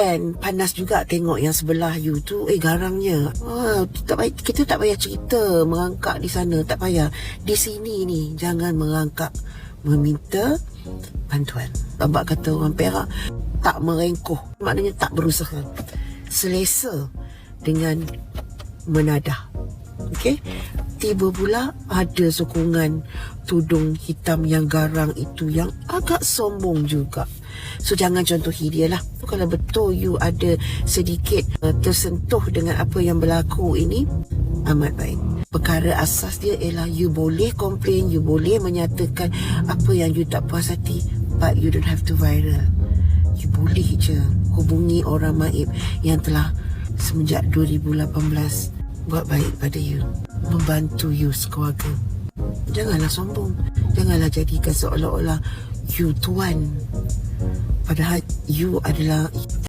And panas juga tengok yang sebelah you tu, garangnya. Kita tak payah cerita merangkak di sana, tak payah. Di sini ni jangan merangkak meminta bantuan. Abang kata orang Perak, tak merengkuh, maknanya tak berusaha, selesa dengan menadah. Okey, tiba pula ada sokongan tudung hitam yang garang itu yang agak sombong juga. So jangan contohi dia lah. Kalau betul you ada sedikit tersentuh dengan apa yang berlaku ini, amat baik. Perkara asas dia ialah you boleh komplain, you boleh menyatakan apa yang you tak puas hati, but you don't have to viral. You boleh je hubungi orang Maib yang telah semenjak 2018 buat baik pada you, membantu you sekeluarga. Janganlah sombong. Janganlah jadikan seolah-olah you tuan, padahal you adalah